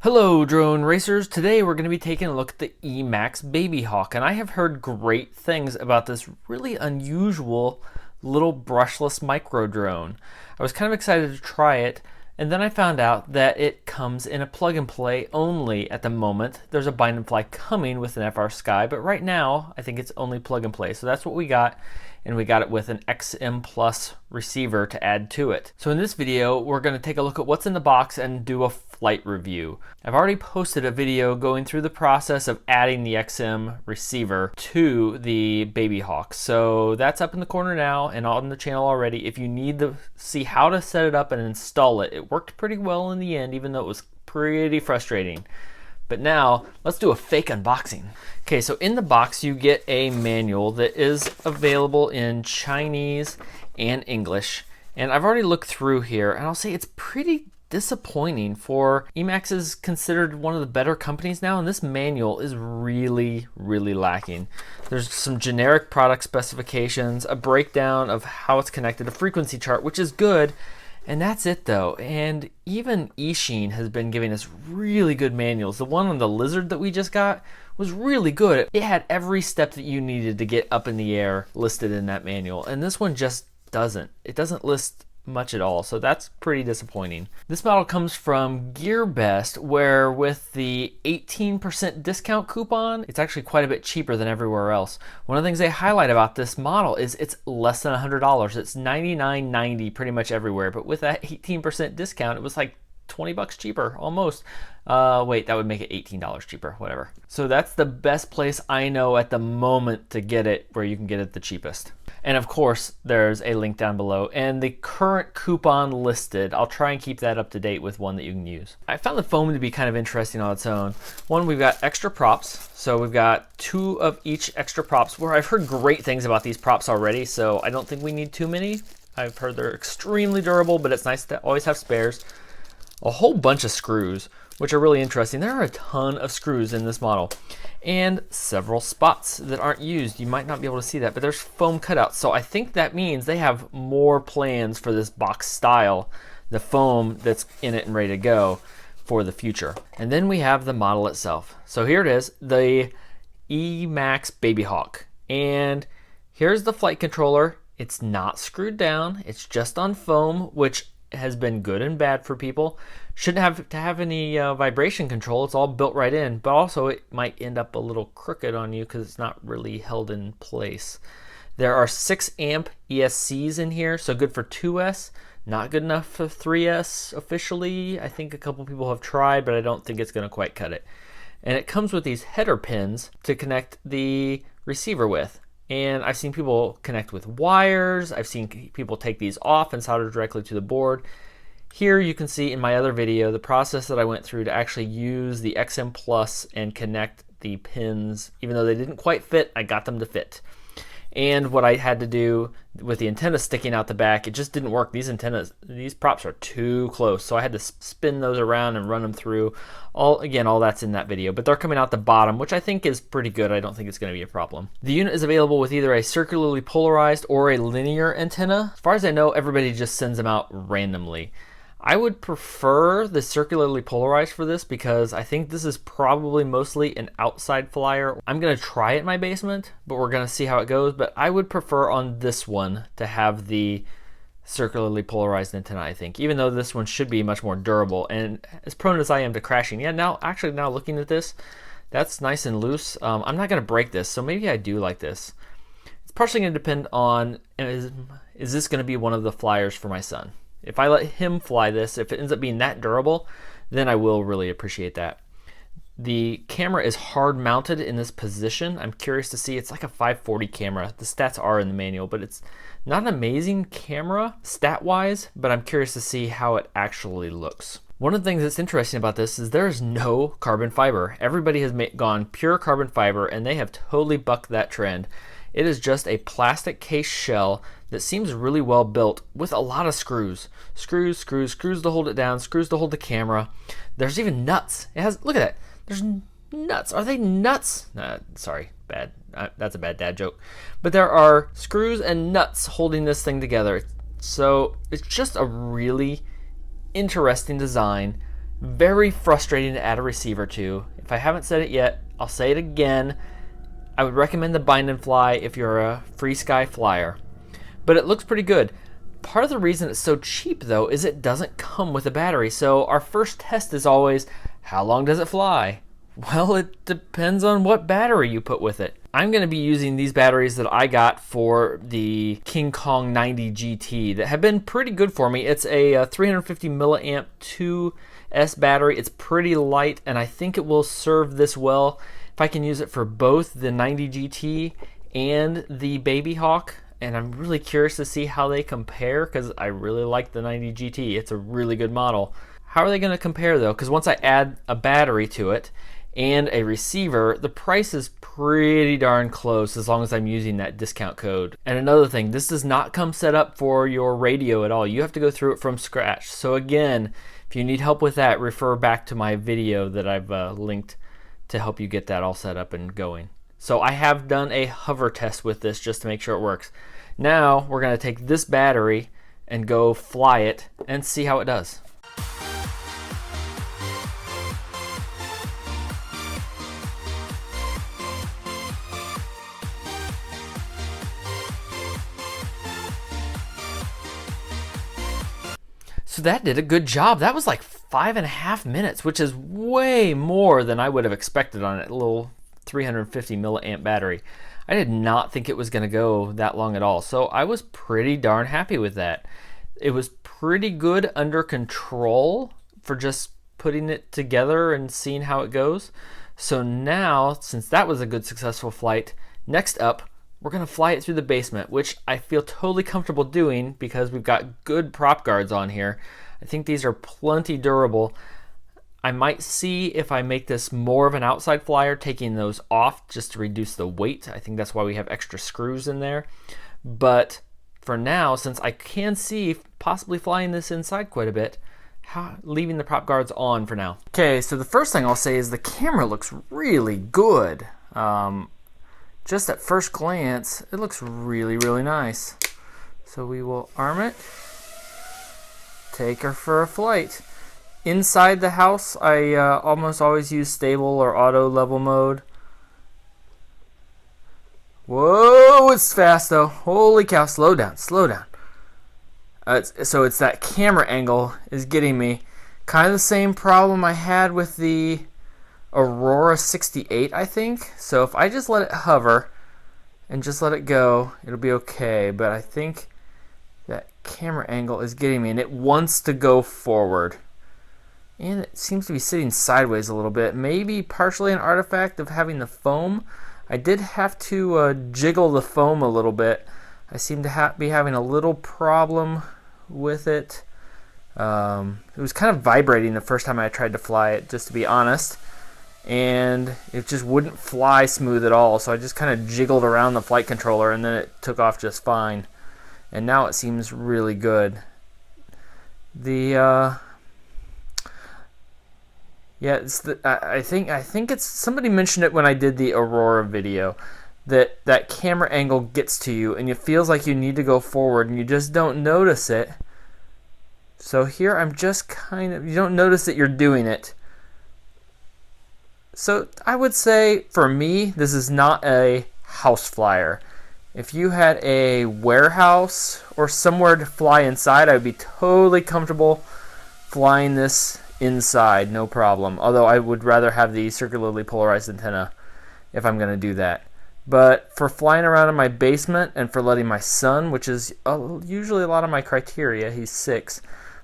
Hello drone racers, today we're going to be taking a look at the Emax BabyHawk, and I have heard great things about this really unusual little brushless micro drone. I was kind of excited to try it, and then I found out that it comes in a plug and play only at the moment. There's a bind and fly coming with an FR Sky, but right now I think it's only plug and play, so that's what we got. And we got it with an XM Plus receiver to add to it. So in this video, we're going to take a look at what's in the box and do a flight review. I've already posted a video going through the process of adding the XM receiver to the BabyHawk. So that's up in the corner now and on the channel already. If you need to see how to set it up and install it, it worked pretty well in the end, even though it was pretty frustrating. But now, let's do a fake unboxing. Okay, so in the box you get a manual that is available in Chinese and English. And I've already looked through here, and I'll say it's pretty disappointing. For Emax is considered one of the better companies now, and this manual is really lacking. There's some generic product specifications, a breakdown of how it's connected, a frequency chart, which is good. And that's it though. And even Eachine has been giving us really good manuals. The one on the Lizard that we just got was really good. It had every step that you needed to get up in the air listed in that manual. And this one just doesn't. It doesn't list much at all, so that's pretty disappointing. This model comes from GearBest, where with the 18% discount coupon, it's actually quite a bit cheaper than everywhere else. One of the things they highlight about this model is it's less than $100. It's $99.90 pretty much everywhere, but with that 18% discount, it was like 20 bucks cheaper, almost. Wait, that would make it $18 cheaper, whatever. So that's the best place I know at the moment to get it, where you can get it the cheapest. And of course, there's a link down below and the current coupon listed. I'll try and keep that up to date with one that you can use. I found the foam to be kind of interesting on its own. One, we've got extra props. So we've got 2 of each extra props, where I've heard great things about these props already, so I don't think we need too many. I've heard they're extremely durable, but it's nice to always have spares. A whole bunch of screws, which are really interesting. There are a ton of screws in this model, and several spots that aren't used. You might not be able to see that, but there's foam cutouts. So I think that means they have more plans for this box style, the foam that's in it and ready to go for the future. And then we have the model itself. So here it is, the Emax BabyHawk. And here's the flight controller. It's not screwed down. It's just on foam, which has been good and bad for people. Shouldn't have to have any vibration control. It's all built right in, but also it might end up a little crooked on you because it's not really held in place. There are 6 amp ESCs in here, so good for 2S. Not good enough for 3S officially. I think a couple people have tried, but I don't think it's going to quite cut it. And it comes with these header pins to connect the receiver with. And I've seen people connect with wires. I've seen people take these off and solder directly to the board. Here you can see in my other video the process that I went through to actually use the XM Plus and connect the pins. Even though they didn't quite fit, I got them to fit. And what I had to do with the antenna sticking out the back, it just didn't work. These antennas, these props are too close. So I had to spin those around and run them through. Again, all that's in that video, but they're coming out the bottom, which I think is pretty good. I don't think it's going to be a problem. The unit is available with either a circularly polarized or a linear antenna. As far as I know, everybody just sends them out randomly. I would prefer the circularly polarized for this because I think this is probably mostly an outside flyer. I'm going to try it in my basement, but we're going to see how it goes. But I would prefer on this one to have the circularly polarized antenna, I think, even though this one should be much more durable and as prone as I am to crashing. Yeah, now looking at this, that's nice and loose. I'm not going to break this, so maybe I do like this. It's partially going to depend on, is this going to be one of the flyers for my son? If I let him fly this, if it ends up being that durable, then I will really appreciate that. The camera is hard mounted in this position. I'm curious to see. It's like a 540 camera. The stats are in the manual, but it's not an amazing camera stat-wise, but I'm curious to see how it actually looks. One of the things that's interesting about this is there's no carbon fiber. Everybody has gone pure carbon fiber, and they have totally bucked that trend. It is just a plastic case shell that seems really well built with a lot of screws. Screws to hold it down, screws to hold the camera. There's even nuts. It has, look at that. There's nuts. Are they nuts? Sorry, bad. That's a bad dad joke. But there are screws and nuts holding this thing together. So it's just a really interesting design. Very frustrating to add a receiver to. If I haven't said it yet, I'll say it again. I would recommend the bind and fly if you're a free sky flyer. But it looks pretty good. Part of the reason it's so cheap though is it doesn't come with a battery. So our first test is always, how long does it fly? Well, it depends on what battery you put with it. I'm going to be using these batteries that I got for the King Kong 90 GT that have been pretty good for me. It's a 350 milliamp 2S battery. It's pretty light, and I think it will serve this well if I can use it for both the 90 GT and the BabyHawk. And I'm really curious to see how they compare because I really like the 90 GT. It's a really good model. How are they going to compare though? Because once I add a battery to it and a receiver, the price is pretty darn close as long as I'm using that discount code. And another thing, this does not come set up for your radio at all. You have to go through it from scratch. So again, if you need help with that, refer back to my video that I've linked to help you get that all set up and going. So I have done a hover test with this just to make sure it works. Now we're going to take this battery and go fly it and see how it does. So that did a good job. That was like 5.5 minutes, which is way more than I would have expected on a little 350 milliamp battery. I did not think it was going to go that long at all. So I was pretty darn happy with that. It was pretty good under control for just putting it together and seeing how it goes. So now, since that was a good successful flight, next up, we're going to fly it through the basement, which I feel totally comfortable doing because we've got good prop guards on here. I think these are plenty durable. I might see if I make this more of an outside flyer, taking those off just to reduce the weight. I think that's why we have extra screws in there. But for now, since I can see possibly flying this inside quite a bit, leaving the prop guards on for now. Okay, so the first thing I'll say is the camera looks really good. Just at first glance, it looks really, really nice. So we will arm it, take her for a flight. Inside the house, I almost always use stable or auto level mode. Whoa, it's fast though. Holy cow, slow down, slow down. So it's that camera angle is getting me. Kind of the same problem I had with the Aurora 68, I think. So if I just let it hover and just let it go, it'll be okay. But I think that camera angle is getting me, and it wants to go forward. And it seems to be sitting sideways a little bit. Maybe partially an artifact of having the foam. I did have to jiggle the foam a little bit. I seem to be having a little problem with it. It was kind of vibrating the first time I tried to fly it, just to be honest. And it just wouldn't fly smooth at all. So I just kind of jiggled around the flight controller and then it took off just fine. And now it seems really good. I think it's somebody mentioned it when I did the Aurora video, that camera angle gets to you and it feels like you need to go forward and you just don't notice it. So here I'm just you don't notice that you're doing it. So I would say for me, this is not a house flyer. If you had a warehouse or somewhere to fly inside, I would be totally comfortable flying this inside, no problem. Although I would rather have the circularly polarized antenna if I'm going to do that. But for flying around in my basement and for letting my son, which is usually a lot of my criteria, he's 6,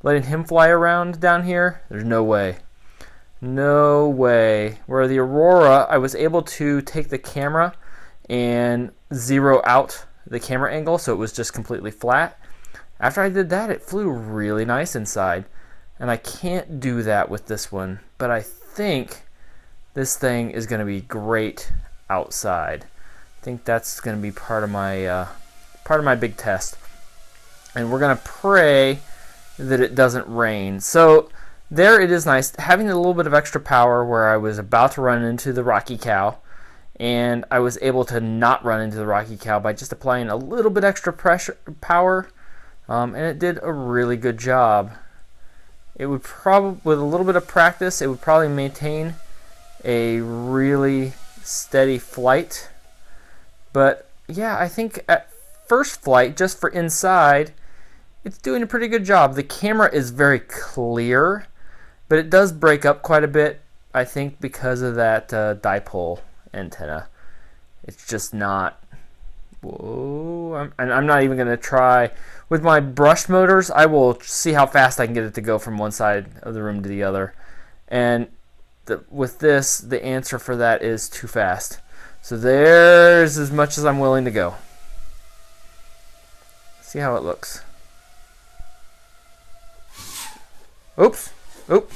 letting him fly around down here, there's no way. No way. Where the Aurora, I was able to take the camera and zero out the camera angle so it was just completely flat. After I did that, it flew really nice inside. And I can't do that with this one, but I think this thing is going to be great outside. I think that's going to be part of my big test. And we're going to pray that it doesn't rain. So there it is nice, having a little bit of extra power where I was about to run into the Rocky Cow, and I was able to not run into the Rocky Cow by just applying a little bit extra power, and it did a really good job. It would probably, with a little bit of practice, it would probably maintain a really steady flight. But yeah, I think at first flight, just for inside, it's doing a pretty good job. The camera is very clear, but it does break up quite a bit, I think, because of that dipole antenna. It's just not... Whoa, I'm not even going to try. With my brushed motors, I will see how fast I can get it to go from one side of the room to the other. And with this, the answer for that is too fast. So there's as much as I'm willing to go. See how it looks. Oops. Oop.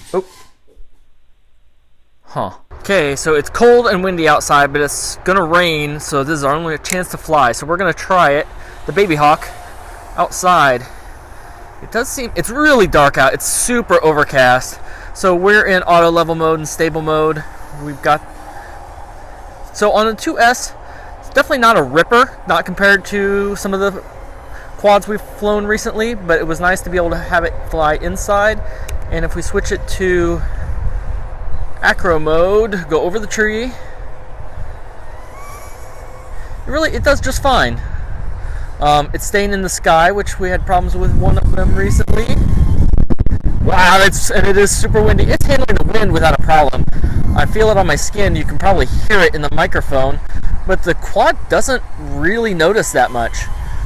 Huh. Okay, so it's cold and windy outside, but it's gonna rain, so this is our only chance to fly. So we're gonna try it, the BabyHawk, outside. It does seem, it's really dark out. It's super overcast. So we're in auto level mode and stable mode. We've got, so on the 2S, it's definitely not a ripper, not compared to some of the quads we've flown recently, but it was nice to be able to have it fly inside. And if we switch it to acro mode, go over the tree, it does just fine. It's staying in the sky, which we had problems with one of them recently. Wow, it is super windy. It's handling the wind without a problem. I feel it on my skin. You can probably hear it in the microphone, but the quad doesn't really notice that much.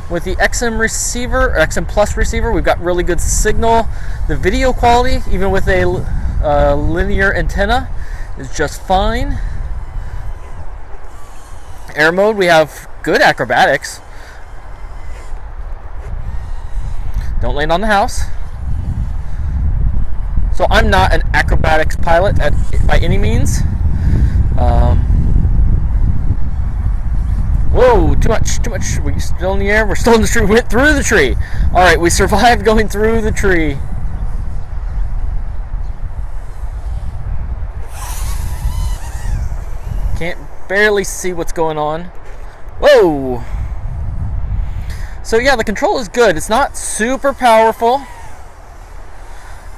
With the XM receiver, or XM Plus receiver, we've got really good signal. The video quality, even with a linear antenna, is just fine. Air mode, we have good acrobatics. Don't land on the house. So I'm not an acrobatics pilot by any means. Whoa, too much. We're still in the air. We're still in the tree. We went through the tree. All right, we survived going through the tree. Can't barely see what's going on. Whoa. So yeah, the control is good. It's not super powerful.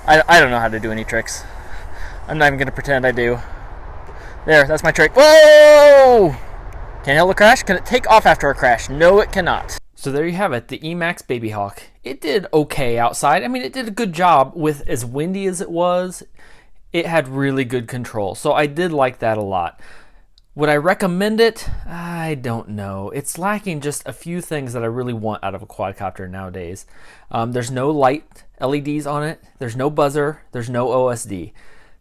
I don't know how to do any tricks. I'm not even going to pretend I do. There, that's my trick. Whoa! Can it handle a crash? Can it take off after a crash? No, it cannot. So there you have it, the Emax BabyHawk. It did okay outside. I mean, it did a good job with as windy as it was. It had really good control. So I did like that a lot. Would I recommend it? I don't know. It's lacking just a few things that I really want out of a quadcopter nowadays. There's no light LEDs on it. There's no buzzer. There's no OSD.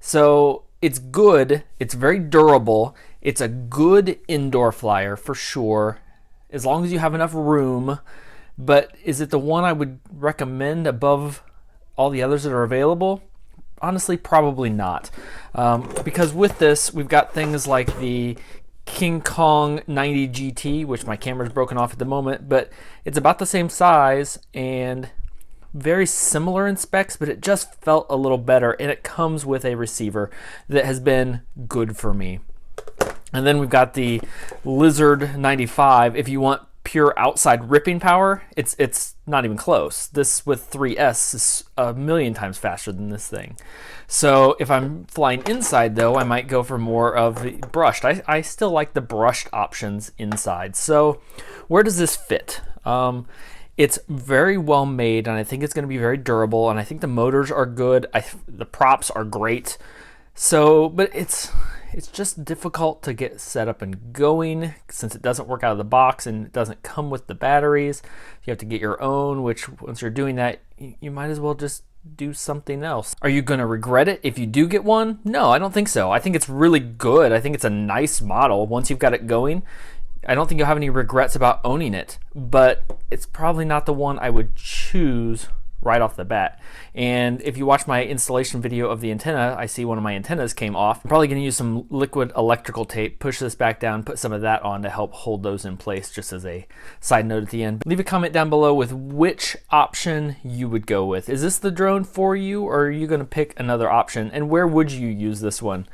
So it's good. It's very durable. It's a good indoor flyer for sure, as long as you have enough room. But is it the one I would recommend above all the others that are available? Honestly, probably not. Because with this, we've got things like the King Kong 90 GT, which my camera's broken off at the moment, but it's about the same size and very similar in specs, but it just felt a little better, and it comes with a receiver that has been good for me. And then we've got the Lizard 95. If you want pure outside ripping power, it's not even close. This with 3S is a million times faster than this thing. So if I'm flying inside though, I might go for more of the brushed. I still like the brushed options inside. So where does this fit? It's very well made, and I think it's going to be very durable, and I think the motors are good. The props are great. So, but it's just difficult to get set up and going since it doesn't work out of the box and it doesn't come with the batteries. You have to get your own, which once you're doing that, you might as well just do something else. Are you going to regret it if you do get one? No, I don't think so. I think it's really good. I think it's a nice model. Once you've got it going, I don't think you'll have any regrets about owning it, but it's probably not the one I would choose right off the bat. And if you watch my installation video of the antenna, I see one of my antennas came off. I'm probably going to use some liquid electrical tape, push this back down, put some of that on to help hold those in place, just as a side note at the end. Leave a comment down below with which option you would go with. Is this the drone for you, or are you going to pick another option, and where would you use this one?